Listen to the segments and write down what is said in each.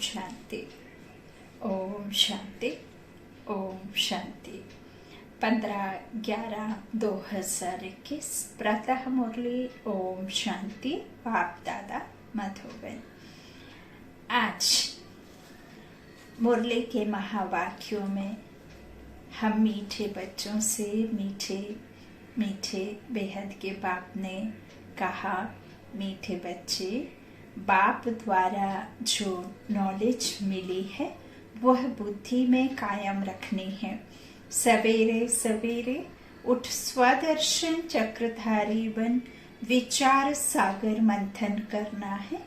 शांति, ओम शांति, ओम शांति। 15/11/2021 प्रातः मुरली। ओम शांति। बाप दादा मधुबन। आज मुरली के महावाक्यों में हम मीठे बच्चों से मीठे मीठे बेहद के बाप ने कहा, मीठे बच्चे, बाप द्वारा जो नॉलेज मिली है वह बुद्धि में कायम रखनी है। सवेरे सवेरे उठ स्वदर्शन चक्रधारी बन विचार सागर मंथन करना है।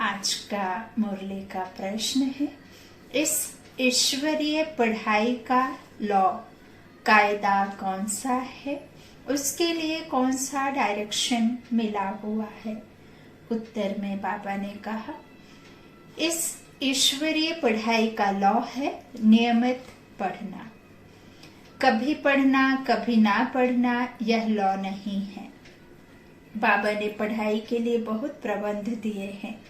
आज का मुरली का प्रश्न है, इस ईश्वरीय पढ़ाई का लॉ कायदा कौन सा है, उसके लिए कौन सा डायरेक्शन मिला हुआ है। उत्तर में बाबा ने कहा, इस ईश्वरीय पढ़ाई का लॉ है नियमित पढ़ना। कभी पढ़ना कभी ना पढ़ना यह लॉ नहीं है। बाबा ने पढ़ाई के लिए बहुत प्रबंध दिए हैं।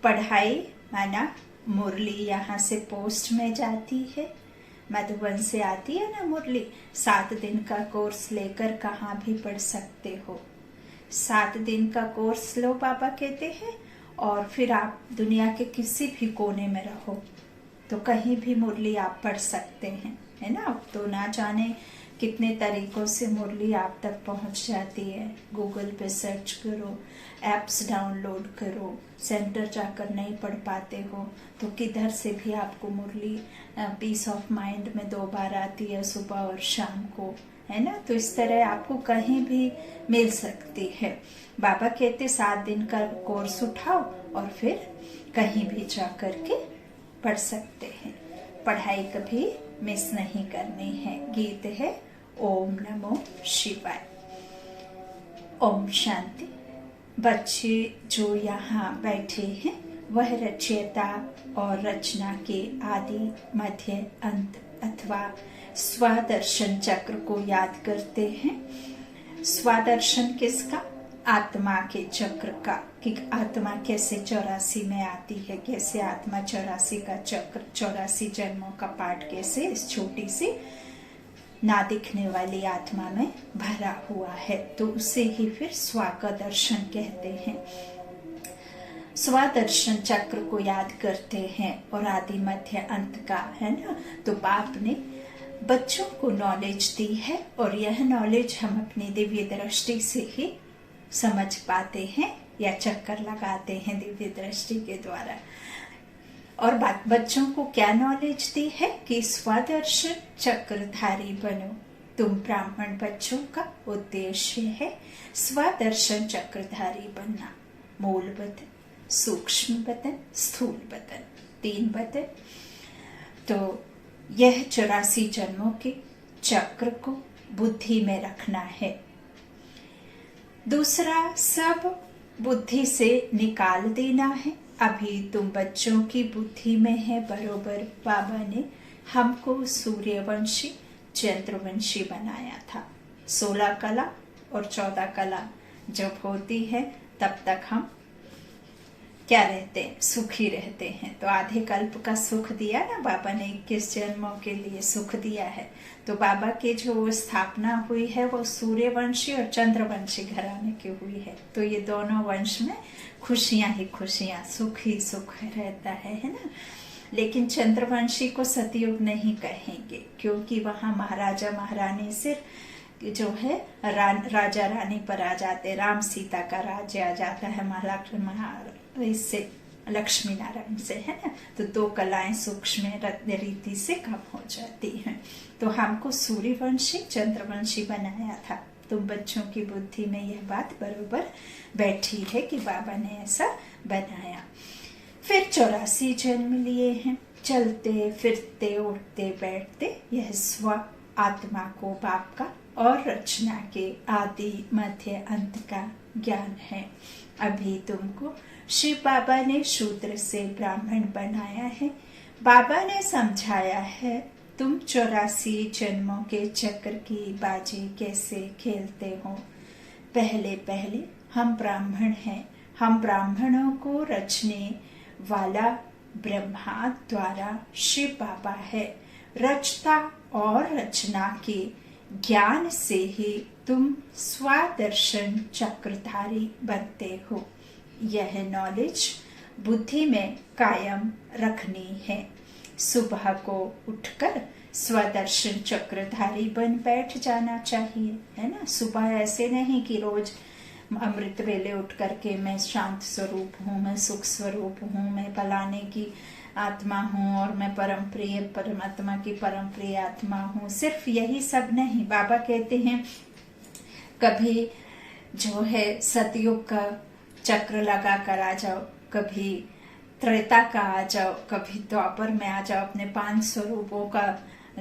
पढ़ाई माना मुरली यहाँ से पोस्ट में जाती है, मधुबन से आती है ना मुरली। 7 दिन का कोर्स लेकर कहाँ भी पढ़ सकते हो। 7 दिन का कोर्स लो बाबा कहते हैं, और फिर आप दुनिया के किसी भी कोने में रहो तो कहीं भी मुरली आप पढ़ सकते हैं, है ना। अब तो ना जाने कितने तरीकों से मुरली आप तक पहुंच जाती है। गूगल पे सर्च करो, एप्स डाउनलोड करो। सेंटर जाकर नहीं पढ़ पाते हो तो किधर से भी आपको मुरली पीस ऑफ माइंड में 2 बार आती है, सुबह और शाम को, है ना। तो इस तरह आपको कहीं भी मिल सकती है। बाबा कहते 7 दिन का कोर्स उठाओ और फिर कहीं भी जा करके पढ़ सकते हैं। पढ़ाई कभी मिस नहीं करनी है। गीत है ओम नमो शिवाय। ओम शांति। बच्चे जो यहाँ बैठे हैं वह रचयिता और रचना के आदि मध्य अंत अथवा स्वदर्शन चक्र को याद करते हैं। स्वदर्शन किसका? आत्मा के चक्र का, कि आत्मा कैसे 84 में आती है, कैसे आत्मा 84 का चक्र, 84 जन्मों का पाठ कैसे इस छोटी सी ना दिखने वाली आत्मा में भरा हुआ है। तो उसे ही फिर स्व का दर्शन कहते हैं। स्वदर्शन चक्र को याद करते हैं और आदि मध्य अंत का, है ना। तो बाप ने बच्चों को नॉलेज दी है और यह नॉलेज हम अपनी दिव्य दृष्टि से ही समझ पाते हैं या चक्कर लगाते हैं दिव्य दृष्टि के द्वारा। और बच्चों को क्या नॉलेज दी है कि स्वदर्शन चक्रधारी बनो। तुम ब्राह्मण बच्चों का उद्देश्य है स्वदर्शन चक्रधारी बनना। मूल बतन, सूक्ष्म बतन, स्थूल बतन, 3 बतन। तो यह 84 जन्मों के चक्र को बुद्धि में रखना है। दूसरा, सब बुद्धि से निकाल देना है। अभी तुम बच्चों की बुद्धि में है बरोबर। बाबा ने हमको सूर्यवंशी चंद्रवंशी बनाया था। 16 कला और 14 कला जब होती है तब तक हम क्या रहते हैं? सुखी रहते हैं। तो आधे कल्प का सुख दिया ना बाबा ने, 21 जन्मों के लिए सुख दिया है। तो बाबा की जो स्थापना हुई है वो सूर्यवंशी और चंद्रवंशी घराने की हुई है। तो ये दोनों वंश में खुशियां ही खुशियां, सुख ही सुख रहता है ना। लेकिन चंद्रवंशी को सतयुग नहीं कहेंगे, क्योंकि वहां महाराजा महारानी सिर्फ जो है राजा रानी पर आ जाते। राम सीता का राज्य आ जाता है इससे, लक्ष्मी नारायण से, है ना। तो 2 कलाएं सूक्ष्म रीति से कम हो जाती हैं। तो हमको सूर्यवंशी चंद्रवंशी बनाया था। तो बच्चों की बुद्धि में यह बात बरोबर बैठी है कि बाबा ने ऐसा बनाया। फिर 84 जन्म लिए हैं, चलते फिरते उठते बैठते। यह स्व आत्मा को बाप का और रचना के आदि मध्य अंत का ज्ञान है। अभी तुमको शिव बाबा ने शूद्र से ब्राह्मण बनाया है। बाबा ने समझाया है तुम 84 जन्मों के चक्र की बाजी कैसे खेलते हो। पहले पहले हम ब्राह्मण हैं। हम ब्राह्मणों को रचने वाला ब्रह्मा द्वारा शिव बाबा है। रचता और रचना के ज्ञान से ही तुम स्वदर्शन चक्रधारी बनते हो। यह नॉलेज बुद्धि में कायम रखनी है। सुबह को उठकर स्वदर्शन चक्रधारी बन बैठ जाना चाहिए, है ना। सुबह ऐसे नहीं कि रोज अमृत वेले उठ करके मैं शांत स्वरूप हूँ, मैं सुख स्वरूप हूँ, मैं फलाने की आत्मा हूँ और मैं परम प्रिय परमात्मा की परम प्रिय आत्मा हूँ। सिर्फ यही सब नहीं, बाबा कहते हैं कभी जो है सतयुग का चक्र लगा कर आ जाओ, कभी त्रेता का आ जाओ, कभी द्वापर में आ जाओ, अपने 5 स्वरूपों का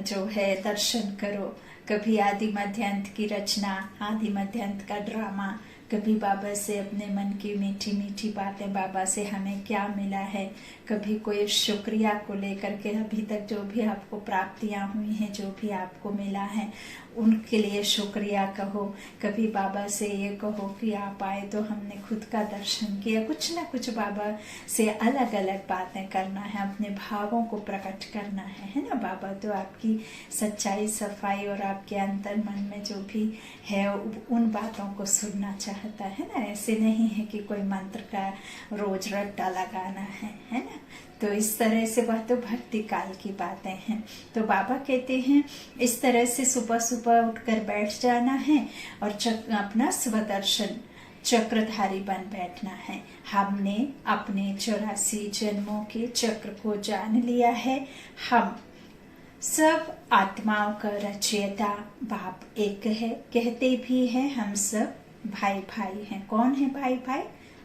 जो है दर्शन करो। कभी आदि मध्य अंत की रचना, आदि मध्य अंत का ड्रामा, कभी बाबा से अपने मन की मीठी मीठी बातें, बाबा से हमें क्या मिला है, कभी कोई शुक्रिया को लेकर के अभी तक जो भी आपको प्राप्तियां हुई हैं, जो भी आपको मिला है उनके लिए शुक्रिया कहो। कभी बाबा से ये कहो कि आप आए तो हमने खुद का दर्शन किया। कुछ ना कुछ बाबा से अलग अलग बातें करना है, अपने भावों को प्रकट करना है ना। बाबा तो आपकी सच्चाई, सफाई और आपके अंतर मन में जो भी है उन बातों को सुनना चाहता है ना। ऐसे नहीं है कि कोई मंत्र का रोज रट्टा लगाना है ना। तो इस तरह से वह तो भक्ति काल की बातें हैं। तो बाबा कहते हैं इस तरह से सुबह सुबह उठकर बैठ जाना है और अपना स्वदर्शन चक्रधारी बन बैठना है। हमने अपने 84 जन्मों के चक्र को जान लिया है। हम सब आत्माओं का रचयिता बाप एक है। कहते भी हैं हम सब भाई भाई हैं। कौन है भाई भाई?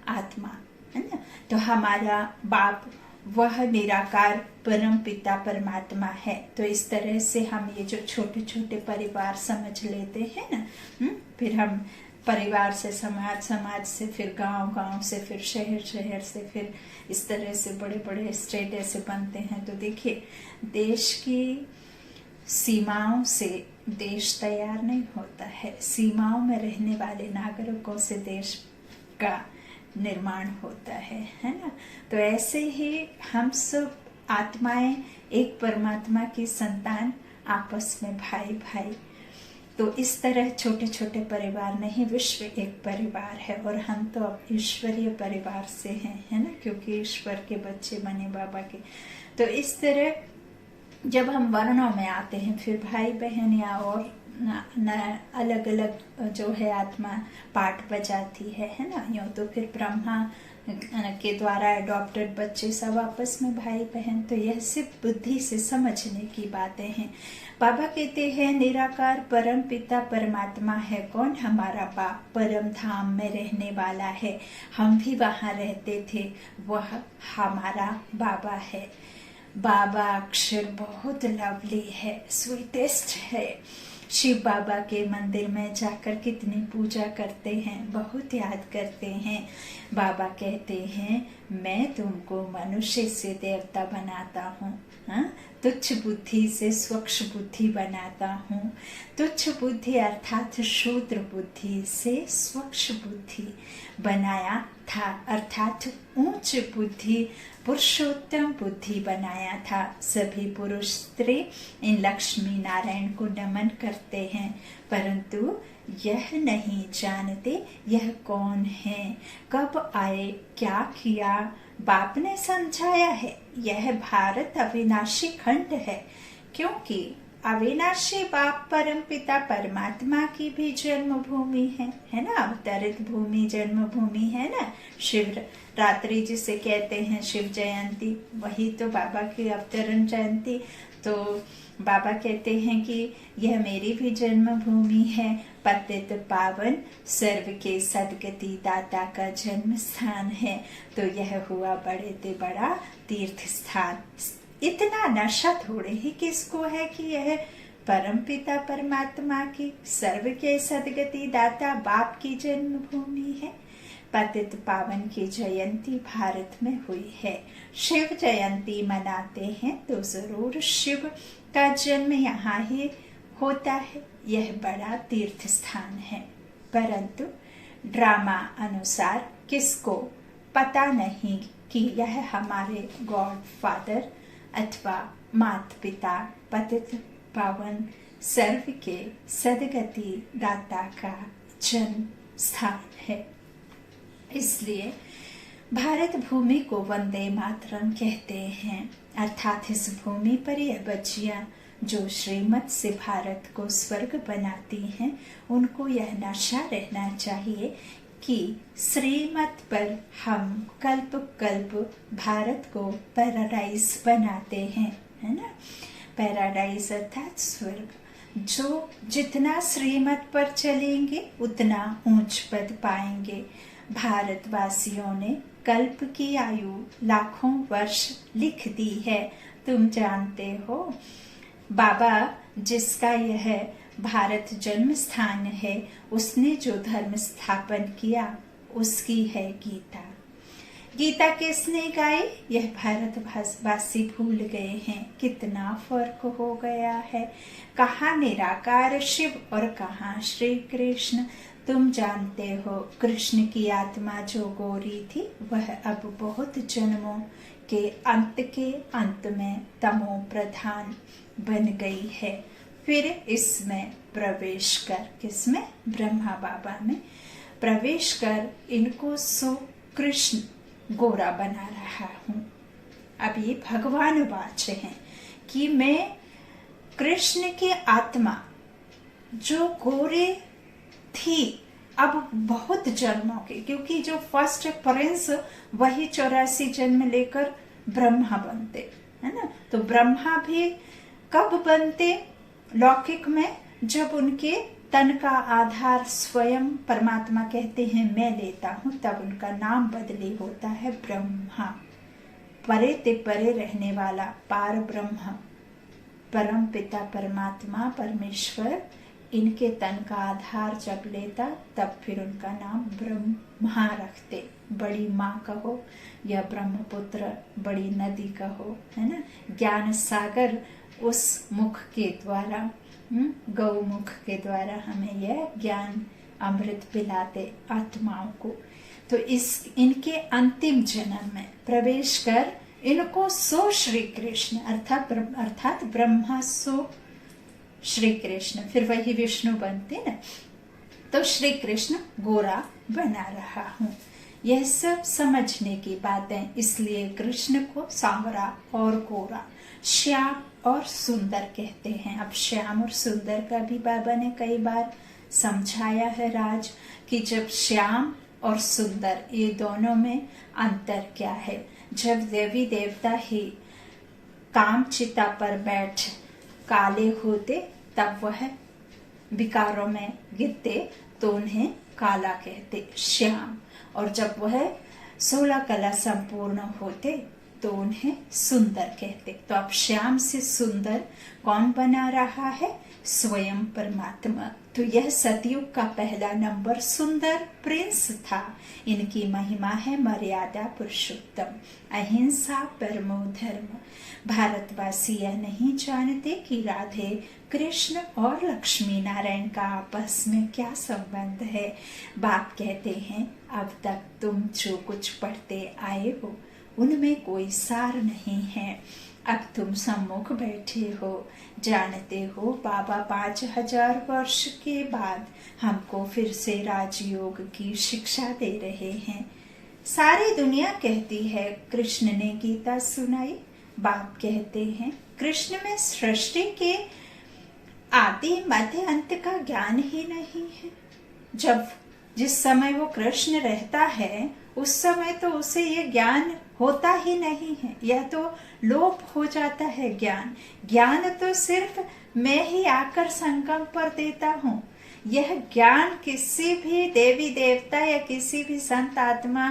आत्मा, है ना। तो हमारा बाप वह निराकार परम पिता परमात्मा है। तो इस तरह से हम ये जो छोटे छोटे परिवार समझ लेते हैं ना, फिर हम परिवार से समाज, समाज से फिर गांव, गांव से फिर शहर, शहर से फिर इस तरह से बड़े बड़े स्टेट ऐसे बनते हैं। तो देखिए, देश की सीमाओं से देश तैयार नहीं होता है, सीमाओं में रहने वाले नागरिकों से देश का निर्माण होता है ना। तो ऐसे ही हम सब आत्माएं एक परमात्मा की संतान, आपस में भाई भाई। तो इस तरह छोटे छोटे परिवार नहीं, विश्व एक परिवार है। और हम तो अब ईश्वरीय परिवार से हैं, है ना, क्योंकि ईश्वर के बच्चे बने बाबा के। तो इस तरह जब हम वर्णों में आते हैं, फिर भाई बहन या और अलग अलग जो है आत्मा पाठ बजाती है ना। यूँ तो फिर ब्रह्मा के द्वारा एडॉप्टेड बच्चे सब आपस में भाई बहन। तो यह सिर्फ बुद्धि से समझने की बातें हैं। बाबा कहते हैं निराकार परम पिता परमात्मा है। कौन? हमारा बाप परम धाम में रहने वाला है। हम भी वहाँ रहते थे, वह हमारा बाबा है। बाबा अक्षर बहुत लवली है, स्वीटेस्ट है। शिव बाबा के मंदिर में जाकर कितनी पूजा करते हैं, बहुत याद करते हैं। बाबा कहते हैं मैं तुमको मनुष्य से देवता बनाता हूँ, तुच्छ बुद्धि से स्वच्छ बुद्धि बनाता हूँ। तुच्छ बुद्धि अर्थात शूद्र बुद्धि से स्वच्छ बुद्धि बनाया था, अर्थात ऊंच बुद्धि पुरुषोत्तम बुद्धि बनाया था। सभी पुरुष स्त्री इन लक्ष्मी नारायण को नमन करते हैं, परंतु यह नहीं जानते यह कौन है, कब आए, क्या किया। बाप ने समझाया है यह भारत अविनाशी खंड है, क्योंकि अविनाशी बाप परम पिता परमात्मा की भी जन्मभूमि है ना। अवतरित भूमि जन्मभूमि है ना। शिव रात्रि जिसे कहते हैं, शिव जयंती, वही तो बाबा की अवतरण जयंती। तो बाबा कहते हैं कि यह मेरी भी जन्मभूमि है। पतित पावन सर्व के सदगति दाता का जन्म स्थान है। तो यह हुआ बड़े ते बड़ा तीर्थ स्थान। इतना नशा थोड़े ही किसको है कि यह परम पिता परमात्मा की सर्व के सदगति दाता बाप की जन्मभूमि है। पतित पावन की जयंती भारत में हुई है। शिव जयंती मनाते हैं तो जरूर शिव का जन्म यहाँ ही होता है। यह बड़ा तीर्थ स्थान है, परंतु ड्रामा अनुसार किसको पता नहीं कि यह हमारे गॉड फादर अथवा माता पिता पतित पावन सर्व के सदगति दाता का जन्म स्थान है। इसलिए भारत भूमि को वंदे मातरम कहते हैं, अर्थात इस भूमि पर यह बच्चियां जो श्रीमत से भारत को स्वर्ग बनाती हैं, उनको यह नशा रहना चाहिए कि श्रीमत पर हम कल्प कल्प भारत को पैराडाइज बनाते हैं, है ना। पैराडाइज अर्थात स्वर्ग। जो जितना श्रीमत पर चलेंगे उतना ऊंच पद पाएंगे। भारतवासियों ने कल्प की आयु लाखों वर्ष लिख दी है। तुम जानते हो बाबा जिसका यह भारत जन्म स्थान है, उसने जो धर्म स्थापन किया उसकी है गीता। गीता किसने गाई यह भारतवासी भूल गए हैं। कितना फर्क हो गया है, कहाँ निराकार शिव और कहाँ श्री कृष्ण। तुम जानते हो कृष्ण की आत्मा जो गोरी थी वह अब बहुत जन्मों के अंत में तमो प्रधान बन गई है। फिर इसमें प्रवेश कर, किसमें, ब्रह्मा बाबा में प्रवेश कर इनको सो कृष्ण गोरा बना रहा हूँ। अब ये भगवान वाच्य हैं कि मैं कृष्ण की आत्मा जो गोरे थी अब बहुत जन्मों के, क्योंकि जो फर्स्ट प्रिंस वही 84 जन्म लेकर ब्रह्मा बनते, है ना। तो ब्रह्मा भी कब बनते लौकिक में, जब उनके तन का आधार स्वयं परमात्मा कहते हैं मैं लेता हूं, तब उनका नाम बदली होता है ब्रह्मा। परे ते परे रहने वाला पार ब्रह्म परम पिता परमात्मा परमेश्वर इनके तन का आधार जब लेता तब फिर उनका नाम ब्रह्मा रखते। बड़ी माँ कहो या ब्रह्मपुत्र, बड़ी नदी कहो, है ना। ज्ञान सागर उस मुख के द्वारा, गौमुख के द्वारा हमें यह ज्ञान अमृत पिलाते आत्माओं को। तो इनके अंतिम जन्म में प्रवेश कर इनको सो श्री कृष्ण अर्थात ब्रह्मा सो श्री कृष्ण, फिर वही विष्णु बनते ना, तो श्री कृष्ण गोरा बना रहा हूँ। यह सब समझने की बातें, इसलिए कृष्ण को सांवरा और गोरा, श्याम और सुंदर कहते हैं। अब श्याम और सुंदर का भी बाबा ने कई बार समझाया है राज, कि जब श्याम और सुंदर ये दोनों में अंतर क्या है। जब देवी देवता ही काम चिता पर बैठ काले होते तब वह विकारों में गिरते तो उन्हें काला कहते श्याम, और जब वह 16 कला संपूर्ण होते तो उन्हें सुंदर कहते। तो अब श्याम से सुंदर कौन बना रहा है, स्वयं परमात्मा। तो यह सतयुग का पहला नंबर सुंदर प्रिंस था। इनकी महिमा है मर्यादा पुरुषोत्तम, अहिंसा परमो धर्म। भारतवासी यह नहीं जानते कि राधे कृष्ण और लक्ष्मी नारायण का आपस में क्या संबंध है। बाप कहते हैं अब तक तुम जो कुछ पढ़ते आए हो उनमें कोई सार नहीं है। अब तुम सम्मुख बैठे हो, जानते हो बाबा 5000 वर्ष के बाद हमको फिर से राजयोग की शिक्षा दे रहे हैं। सारी दुनिया कहती है कृष्ण ने गीता सुनाई। बाप कहते हैं कृष्ण में सृष्टि के आदि मध्य अंत का ज्ञान ही नहीं है। जिस समय वो कृष्ण रहता है उस समय तो उसे ये ज्ञान होता ही नहीं है, यह तो लोप हो जाता है ज्ञान तो सिर्फ मैं ही आकर संगम पर देता हूँ। यह ज्ञान किसी भी देवी देवता या किसी भी संत आत्मा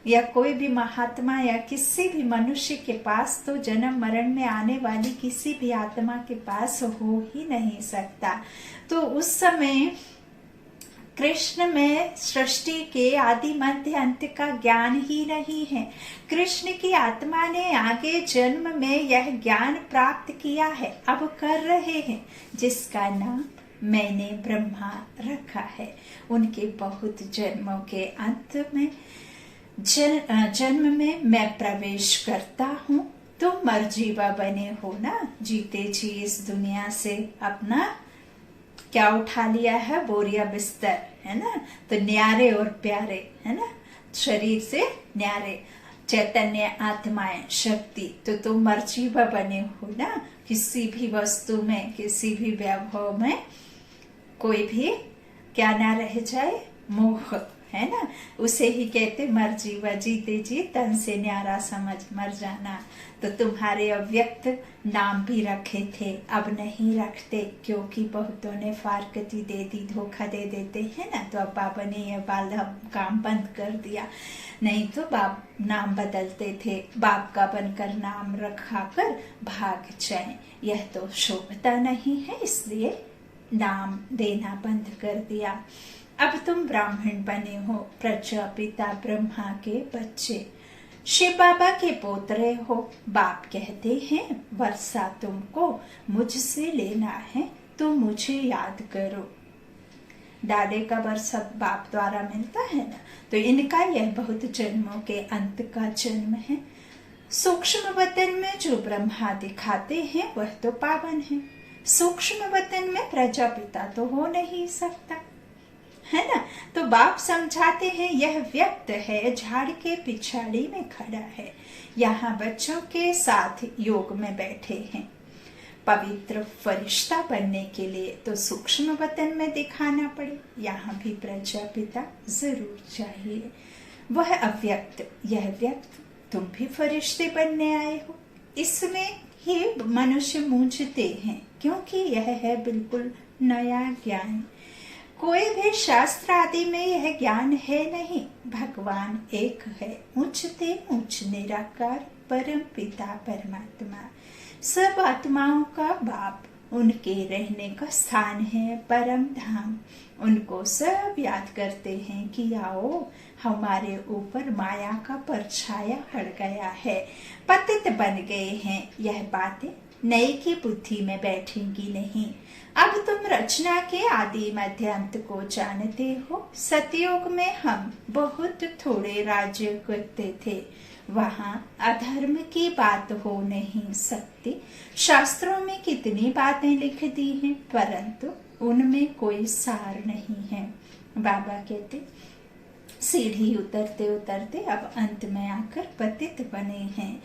या कोई भी महात्मा या किसी भी मनुष्य के पास तो जन्म मरण में आने वाली किसी भी आत्मा के पास हो ही नहीं सकता। तो उस समय कृष्ण में सृष्टि के आदि मध्य अंत का ज्ञान ही नहीं है। कृष्ण की आत्मा ने आगे जन्म में यह ज्ञान प्राप्त किया है, अब कर रहे हैं, जिसका नाम मैंने ब्रह्मा रखा है। उनके बहुत जन्मों के अंत में जन्म में मैं प्रवेश करता हूँ। तुम मरजीवा बने हो ना, जीते जी इस दुनिया से अपना क्या उठा लिया है, बोरिया बिस्तर, है ना। तो न्यारे और प्यारे, है ना, शरीर से न्यारे, चैतन्य आत्माएं, शक्ति। तो तुम मरजीवा बने हो ना, किसी भी वस्तु में, किसी भी वैभव में कोई भी क्या ना रह जाए, मोह, है ना। उसे ही कहते मरजीवा, जीते जी तन से न्यारा समझ मर जाना। तो तुम्हारे अव्यक्त नाम भी रखे थे, अब नहीं रखते, क्योंकि बहुतों ने फारकती दे दी, धोखा दे देते हैं ना। तो अब बाबा ने यह वाला काम बंद कर दिया। नहीं तो बाप नाम बदलते थे, बाप का बनकर नाम रखा कर भाग जाए, यह तो शोभता नहीं है, इसलिए नाम देना बंद कर दिया। अब तुम ब्राह्मण बने हो, प्रजापिता ब्रह्मा के बच्चे, शिव बाबा के पोतरे हो। बाप कहते हैं वर्षा तुमको मुझसे लेना है, तो मुझे याद करो। डाले का वर्षा बाप द्वारा मिलता है ना। तो इनका यह बहुत जन्मों के अंत का जन्म है। सूक्ष्म वतन में जो ब्रह्मा दिखाते हैं वह तो पावन है। सूक्ष्म वतन में प्रजापिता तो हो नहीं सकता, है ना। तो बाप समझाते हैं यह व्यक्त है, झाड़ के पिछाड़ी में खड़ा है, यहाँ बच्चों के साथ योग में बैठे हैं। पवित्र फरिश्ता बनने के लिए तो सूक्ष्म वतन में दिखाना पड़े, यहाँ भी प्रजापिता जरूर चाहिए। वह अव्यक्त, यह व्यक्त, तुम भी फरिश्ते बनने आए हो। इसमें ही मनुष्य मूंझते हैं, क्योंकि यह है बिल्कुल नया ज्ञान। कोई भी शास्त्र आदि में यह ज्ञान है नहीं। भगवान एक है, ऊंचते ऊंच निराकार परम पिता परमात्मा, सब आत्माओं का बाप, उनके रहने का स्थान है परम धाम। उनको सब याद करते हैं कि आओ, हमारे ऊपर माया का परछाया पड़ गया है, पतित बन गए हैं। यह बातें नई की बुद्धि में बैठेंगी नहीं। अब तुम रचना के आदि मध्य अंत को जानते हो। सतयुग में हम बहुत थोड़े राज्य करते थे, वहाँ अधर्म की बात हो नहीं सकती। शास्त्रों में कितनी बातें लिख दी हैं, परंतु उनमें कोई सार नहीं है। बाबा कहते सीढ़ी उतरते उतरते अब अंत में आकर पतित बने हैं।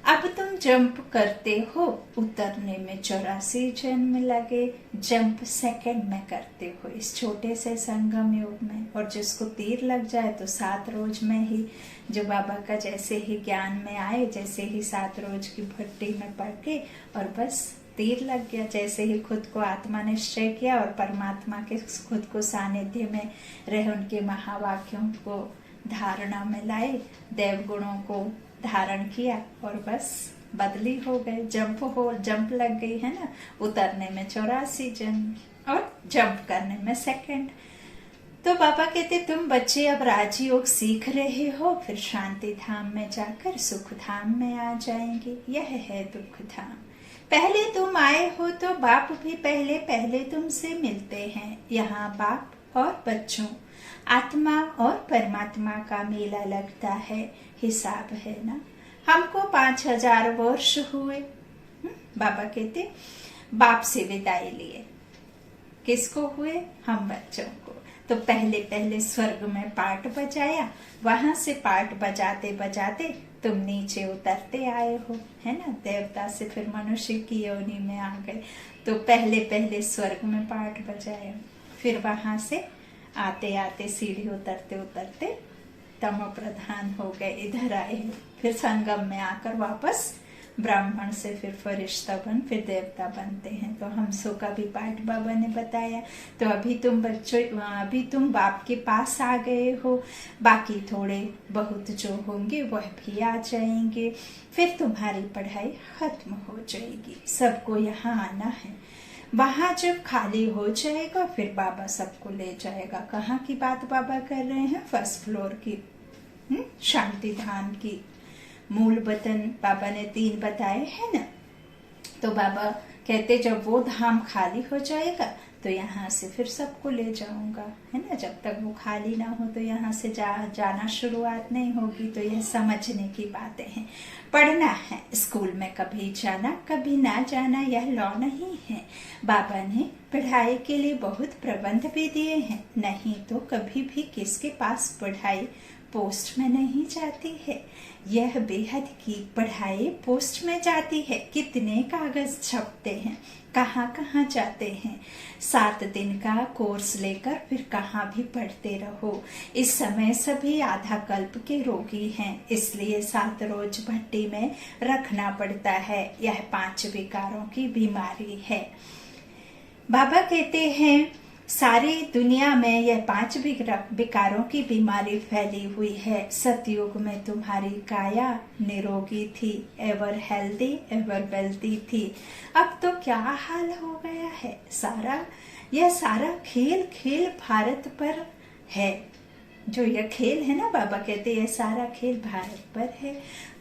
अब तुम जंप करते हो, उतरने में 84 जन्म लगे, जंप सेकंड में करते हो इस छोटे से संगम युग में। और जिसको तीर लग जाए तो 7 रोज में ही, जो बाबा का जैसे ही ज्ञान में आए, जैसे ही 7 रोज की भट्टी में पड़ के और बस तीर लग गया। जैसे ही खुद को आत्मा निश्चय किया और परमात्मा के खुद को सानिध्य में रहे, उनके महावाक्यों को धारणा में लाए, देव गुणों को धारण किया और बस बदली हो गए। जंप लग गई, है ना। उतरने में 84 जन्म और जंप करने में सेकंड। तो बाबा कहते तुम बच्चे अब राजयोग सीख रहे हो, फिर शांति धाम में जाकर सुख धाम में आ जाएंगे। यह है दुख धाम। पहले तुम आए हो तो बाप भी पहले तुमसे मिलते हैं। यहाँ बाप और बच्चों, आत्मा और परमात्मा का मेला लगता है। हिसाब है ना। हमको 5000 वर्ष हुए। बाबा कहते बाप से विदाई लिए, किसको हुए? हम बच्चों को। तो पहले स्वर्ग में पाठ बजाया, वहां से पाठ बजाते बजाते तुम नीचे उतरते आए हो, है ना। देवता से फिर मनुष्य की योनि में आ गए। तो पहले स्वर्ग में पाठ बजाया, फिर वहां से आते आते सीढ़ी उतरते उतरते तमो प्रधान हो गए, इधर आए। फिर संगम में आकर वापस ब्राह्मण से फिर फरिश्ता बन, फिर देवता बनते हैं। तो हमसो का भी पाठ बाबा ने बताया। तो अभी तुम बच्चों, अभी तुम बाप के पास आ गए हो, बाकी थोड़े बहुत जो होंगे वह भी आ जाएंगे। फिर तुम्हारी पढ़ाई खत्म हो जाएगी। सबको यहाँ आना है। वहां जब खाली हो जाएगा फिर बाबा सबको ले जाएगा। कहाँ की बात बाबा कर रहे हैं? 1st फ्लोर की, शांति धाम की। मूल वतन बाबा ने 3 बताए हैं ना। तो बाबा कहते जब वो धाम खाली हो जाएगा तो यहाँ से फिर सबको ले जाऊंगा, है ना। जब तक वो खाली ना हो तो यहाँ से जाना शुरुआत नहीं होगी। तो यह समझने की बातें हैं। पढ़ना है, स्कूल में कभी जाना कभी ना जाना यह लॉ नहीं है। बाबा ने पढ़ाई के लिए बहुत प्रबंध भी दिए हैं, नहीं तो कभी भी किसके पास पढ़ाई पोस्ट में नहीं जाती है। यह बेहद की पढ़ाई पोस्ट में जाती है। कितने कागज छपते हैं, कहाँ कहाँ जाते हैं। 7 दिन का कोर्स लेकर फिर कहाँ भी पढ़ते रहो। इस समय सभी आधा कल्प के रोगी हैं, इसलिए 7 रोज भट्टी में रखना पड़ता है। यह 5 विकारों की बीमारी है। बाबा कहते हैं सारी दुनिया में यह 5 विकारों की बीमारी फैली हुई है। सतयुग में तुम्हारी काया निरोगी थी, एवर हेल्दी एवर वेल्दी थी। अब तो क्या हाल हो गया है। यह सारा खेल भारत पर है। जो यह खेल है ना, बाबा कहते हैं सारा खेल भारत पर है।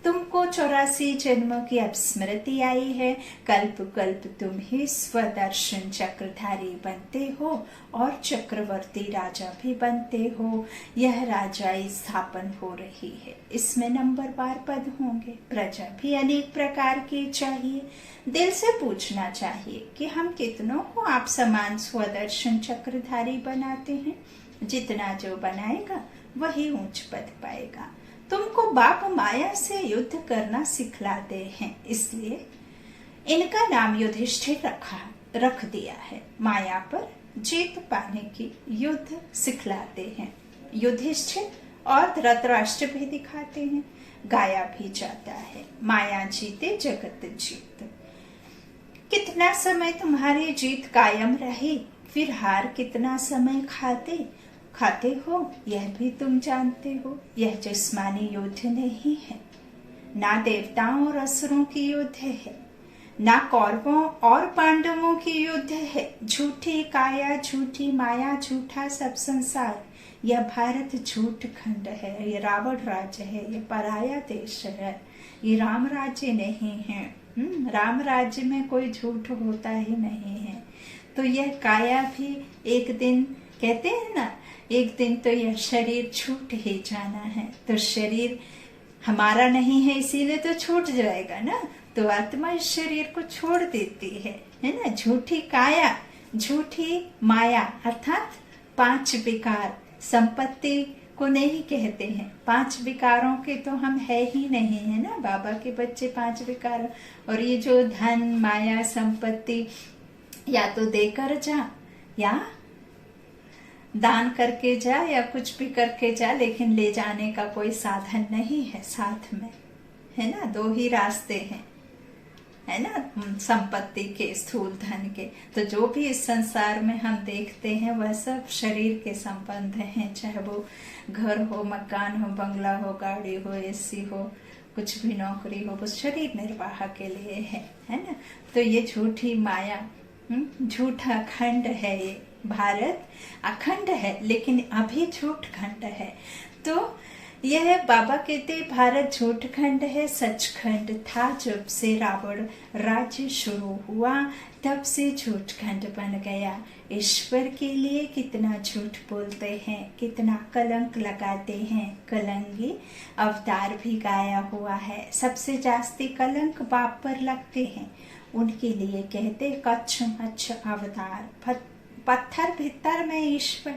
तुमको 84 जन्मों की अब स्मृति आई है। कल्प कल्प तुम ही स्वदर्शन चक्रधारी बनते हो और चक्रवर्ती राजा भी बनते हो। यह राजाई स्थापन हो रही है, इसमें नंबरवार पद होंगे। प्रजा भी अनेक प्रकार की चाहिए। दिल से पूछना चाहिए कि हम कितनों को आप समान स्वदर्शन चक्रधारी बनाते हैं। जितना जो बनाएगा वही उच्च पद पाएगा। तुमको बाप माया से युद्ध करना सिखलाते हैं, इसलिए इनका नाम युधिष्ठिर रख दिया है। माया पर जीत पाने की युद्ध सिखलाते हैं। युधिष्ठिर और धृतराष्ट्र भी दिखाते हैं। गाया भी जाता है, माया जीते जगत जीत। कितना समय तुम्हारी जीत कायम रही, फिर हार कितना समय खाते हो, यह भी तुम जानते हो। यह जिस्मानी युद्ध नहीं है, ना देवताओं और असुरों की युद्ध है, ना कौरवों और पांडवों की युद्ध है। झूठी काया, झूठी माया, झूठा सब संसार। यह भारत झूठ खंड है, ये रावण राज्य है, ये पराया देश है, ये राम राज्य नहीं है। राम राज्य में कोई झूठ होता ही नहीं है। तो यह काया भी एक दिन, कहते हैं ना, एक दिन तो यह शरीर छूट ही जाना है। तो शरीर हमारा नहीं है, इसीलिए तो छूट जाएगा ना। तो आत्मा इस शरीर को छोड़ देती है ना। झूठी काया, झूठी माया, अर्थात 5 विकार। संपत्ति को नहीं कहते हैं, 5 विकारों के तो हम है ही नहीं, है ना। बाबा के बच्चे 5 विकार। और ये जो धन माया संपत्ति, या तो देकर जा, या दान करके जा, या कुछ भी करके जा, लेकिन ले जाने का कोई साधन नहीं है साथ में, है ना। 2 ही रास्ते हैं, है ना, संपत्ति के, स्थूल धन के। तो जो भी इस संसार में हम देखते हैं वह सब शरीर के संबंध हैं। चाहे वो घर हो, मकान हो, बंगला हो, गाड़ी हो, एसी हो, कुछ भी नौकरी हो, वो शरीर निर्वाह के लिए है ना। तो ये झूठी माया, झूठा खंड है। ये भारत अखंड है, लेकिन अभी झूठ खंड है। तो यह बाबा कहते भारत झूठ खंड है, सचखंड था। जब से रावण राज्य शुरू हुआ तब से झूठ खंड बन गया। ईश्वर के लिए कितना झूठ बोलते हैं, कितना कलंक लगाते हैं। कलंगी अवतार भी गाया हुआ है। सबसे जास्ती कलंक बाप पर लगते हैं, उनके लिए कहते कच्छ मच्छ अवतार। पत्थर भीतर में ईश्वर,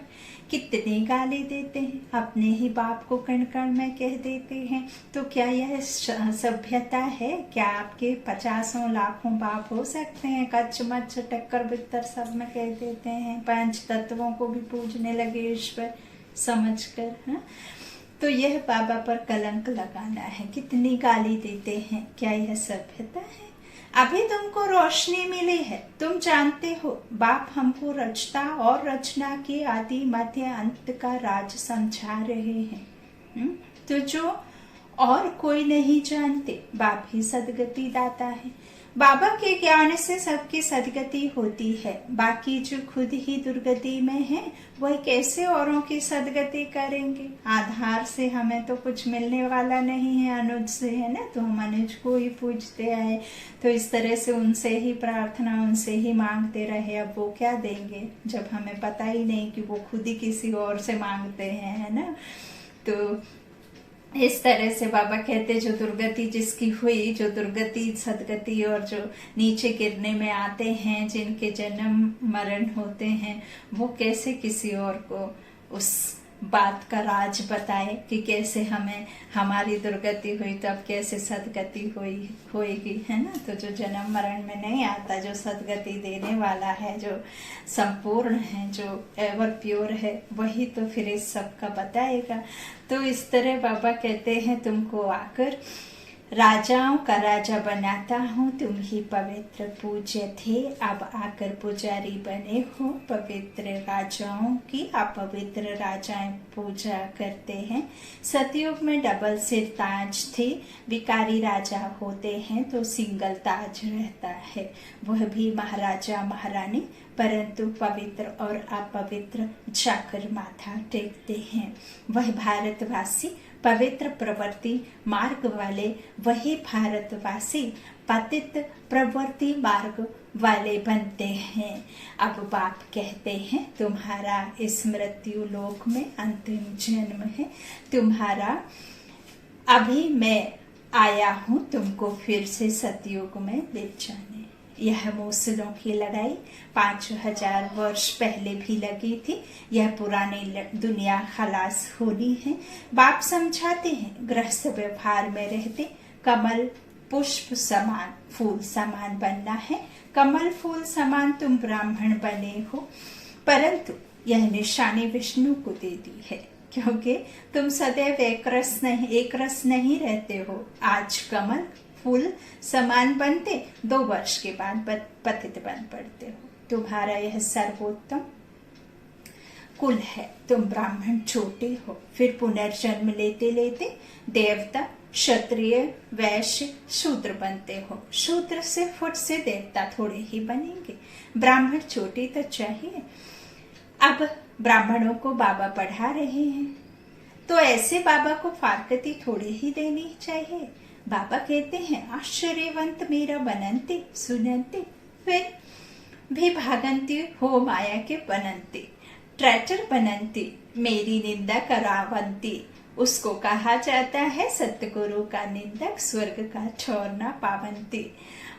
कितनी गाली देते हैं, अपने ही बाप को कण कण में कह देते हैं। तो क्या यह सभ्यता है? क्या आपके 50 लाखों बाप हो सकते हैं? कच्छ मच्छ टक्कर बित्तर सब में कह देते हैं। 5 तत्वों को भी पूजने लगे ईश्वर समझकर। हाँ, तो यह बाबा पर कलंक लगाना है। कितनी गाली देते हैं, क्या यह सभ्यता है? अभी तुमको रोशनी मिली है, तुम जानते हो बाप हमको रचता और रचना के आदि मध्य अंत का राज समझा रहे हैं। तो जो और कोई नहीं जानते, बाप ही सदगति दाता है। बाबा के ज्ञान से सबकी सदगति होती है। बाकी जो खुद ही दुर्गति में है वह कैसे औरों की सदगति करेंगे। आधार से हमें तो कुछ मिलने वाला नहीं है, अनुज से है ना, तो हम अनुज को ही पूजते आए, तो इस तरह से उनसे ही प्रार्थना, उनसे ही मांगते रहे। अब वो क्या देंगे जब हमें पता ही नहीं कि वो खुद ही किसी और से मांगते हैं, है ना। तो इस तरह से बाबा कहते जो दुर्गति जिसकी हुई, जो दुर्गति सदगति और जो नीचे गिरने में आते हैं, जिनके जन्म मरण होते हैं, वो कैसे किसी और को उस बात का राज बताए कि कैसे हमें हमारी दुर्गति हुई तो अब कैसे सदगति होएगी, है ना। तो जो जन्म मरण में नहीं आता, जो सदगति देने वाला है, जो संपूर्ण है, जो एवर प्योर है, वही तो फिर इस सब का बताएगा। तो इस तरह बाबा कहते हैं तुमको आकर राजाओं का राजा बनाता हूँ, तुम ही पवित्र पूज्य थे, अब आकर पुजारी बने हो पवित्र राजाओं की। अपवित्र राजाएं पूजा करते हैं। सतयुग में डबल सिर ताज थे, विकारी राजा होते हैं तो सिंगल ताज रहता है, वह भी महाराजा महारानी, परंतु पवित्र और अपवित्र जाकर माथा टेकते हैं। वह भारतवासी पवित्र प्रवृत्ति मार्ग वाले, वही भारतवासी पतित प्रवृत्ति मार्ग वाले बनते हैं। अब बाप कहते हैं तुम्हारा इस मृत्यु लोक में अंतिम जन्म है, तुम्हारा अभी मैं आया हूँ तुमको फिर से सतयुग में ले जाने। यह मूसलों की लड़ाई 5000 वर्ष पहले भी लगी थी, यह पुरानी दुनिया खलास होनी है। बाप समझाते हैं गृहस्थ व्यवहार में रहते कमल पुष्प समान, फूल समान बनना है। कमल फूल समान तुम ब्राह्मण बने हो, परंतु यह निशानी विष्णु को दे दी है, क्योंकि तुम सदैव एक रस नहीं रहते हो। आज कमल फूल समान बनते, 2 वर्ष के बाद पतित बन पड़ते हो। तुम्हारा यह सर्वोत्तम कुल है, तुम ब्राह्मण छोटे हो, फिर पुनर्जन्म लेते लेते देवता, क्षत्रिय, वैश्य, शूद्र बनते हो। शूद्र से फुट से देवता थोड़े ही बनेंगे, ब्राह्मण छोटी तो चाहिए। अब ब्राह्मणों को बाबा पढ़ा रहे हैं, तो ऐसे बाबा को फारकती थोड़ी ही देनी चाहिए। बाबा कहते हैं आश्चर्यवंत मेरा बनंती सुनंती, फिर भी भागंती हो माया के बनंती, ट्रैटर बनंती, मेरी निंदा करावंती। उसको कहा जाता है सतगुरु का निंदक, स्वर्ग का छोड़ना पावंती।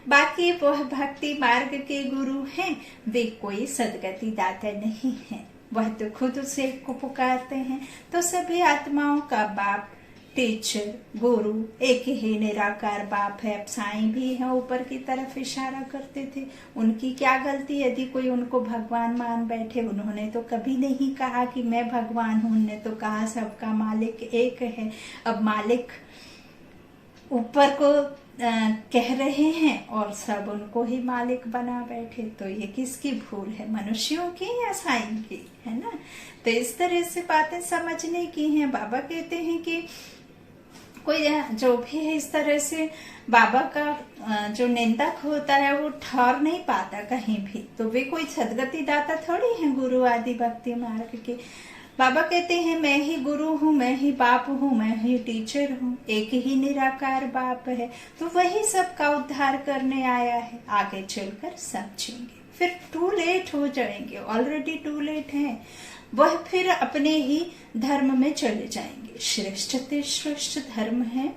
बाकी वह भक्ति मार्ग के गुरु हैं, वे कोई सदगति दाता नहीं है, वह तो खुद उसे को पुकारते हैं। तो सभी आत्माओं का बाप, टीचर, गुरु एक ही निराकार बाप है। अब साईं भी है, ऊपर की तरफ इशारा करते थे। उनकी क्या गलती यदि कोई उनको भगवान मान बैठे। उन्होंने तो कभी नहीं कहा कि मैं भगवान हूं, उन्होंने तो कहा सबका मालिक एक है। अब मालिक ऊपर को कह रहे हैं और सब उनको ही मालिक बना बैठे, तो ये किसकी भूल है, मनुष्यों की या साईं की, है ना। तो इस तरह से बातें समझने की हैं। बाबा कहते हैं कि कोई जो भी है इस तरह से बाबा का जो निंदक होता है वो ठहर नहीं पाता कहीं भी, तो वे कोई सदगति दाता थोड़ी है गुरु आदि भक्ति मार्ग के। बाबा कहते हैं मैं ही गुरु हूँ, मैं ही बाप हूँ, मैं ही टीचर हूँ, एक ही निराकार बाप है, तो वही सबका उद्धार करने आया है। आगे चलकर समझेंगे, फिर टू लेट हो जाएंगे, ऑलरेडी टू लेट है। वह फिर अपने ही धर्म में चले जाएंगे। श्रेष्ठ ते श्रेष्ठ धर्म है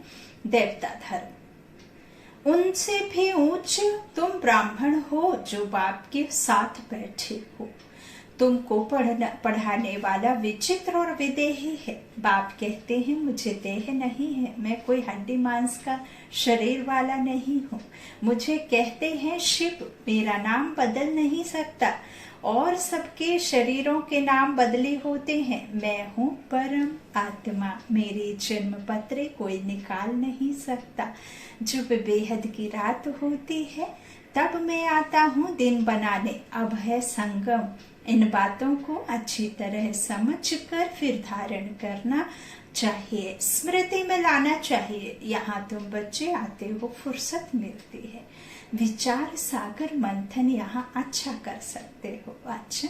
देवता धर्म, उनसे भी ऊंच तुम ब्राह्मण हो जो बाप के साथ बैठे हो। तुमको पढ़ाने वाला विचित्र और विदेही है। बाप कहते हैं मुझे देह नहीं है, मैं कोई हड्डी मांस का शरीर वाला नहीं हूँ। मुझे कहते हैं शिव, मेरा नाम बदल नहीं सकता, और सबके शरीरों के नाम बदले होते हैं। मैं हूँ परम आत्मा, मेरी जन्म पत्र कोई निकाल नहीं सकता। जब बेहद की रात होती है तब मैं आता हूँ दिन बनाने, अब है संगम। इन बातों को अच्छी तरह समझकर फिर धारण करना, चाहिए, स्मृति में लाना चाहिए। यहाँ तुम बच्चे आते हो, फुर्सत मिलती है, विचार सागर मंथन यहाँ अच्छा कर सकते हो। अच्छा,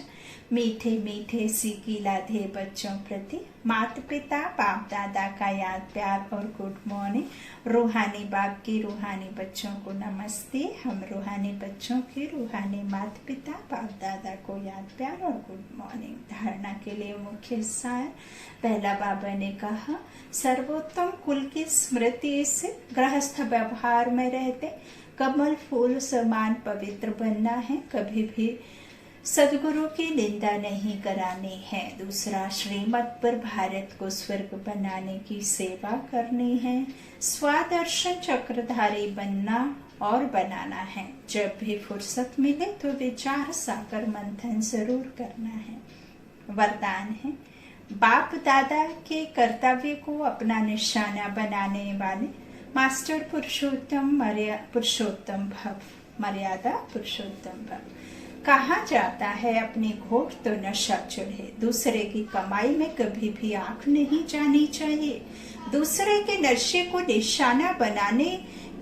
मीठे मीठे सीखी लाधे बच्चों प्रति माता पिता बाप दादा का याद प्यार और गुड मॉर्निंग। रूहानी बाप की रूहानी बच्चों को नमस्ते। हम रूहानी बच्चों के रूहानी माता पिता बाप दादा को याद प्यार और गुड मॉर्निंग। धारणा के लिए मुख्य सार। पहला, बाबा ने कहा सर्वोत्तम कुल की स्मृति से गृहस्थ व्यवहार में रहते कमल फूल समान पवित्र बनना है, कभी भी सदगुरु की निंदा नहीं करानी है। दूसरा, श्रीमत पर भारत को स्वर्ग बनाने की सेवा करनी है। स्वादर्शन चक्रधारी बनना और बनाना है। जब भी फुर्सत मिले तो विचार सागर मंथन जरूर करना है। वरदान है, बाप दादा के कर्तव्य को अपना निशाना बनाने वाले मास्टर पुरुषोत्तम भव, मर्यादा पुरुषोत्तम भव। कहा जाता है अपनी घोट तो नशा चढ़े। दूसरे की कमाई में कभी भी आंख नहीं जानी चाहिए। दूसरे के नशे को निशाना बनाने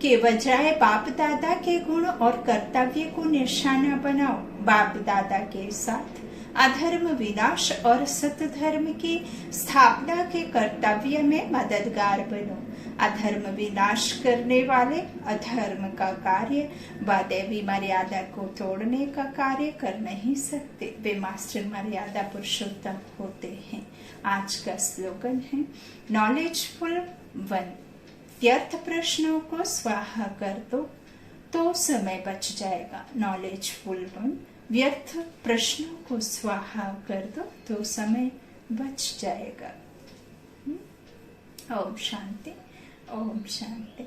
के बजाय बाप दादा के गुण और कर्तव्य को निशाना बनाओ। बाप दादा के साथ अधर्म विनाश और सत्य धर्म की स्थापना के कर्तव्य में मददगार बनो। अधर्म विनाश करने वाले अधर्म का कार्य व देवी मर्यादा को तोड़ने का कार्य कर नहीं सकते। वे मास्टर मर्यादा पुरुषोत्तम होते हैं। आज का स्लोगन है नॉलेजफुल वन। व्यर्थ प्रश्नों को स्वाहा कर दो तो समय बच जाएगा। नॉलेजफुल वन, व्यर्थ प्रश्नों को स्वाहा कर दो तो समय बच जाएगा। ओम शांति, ओम शांति।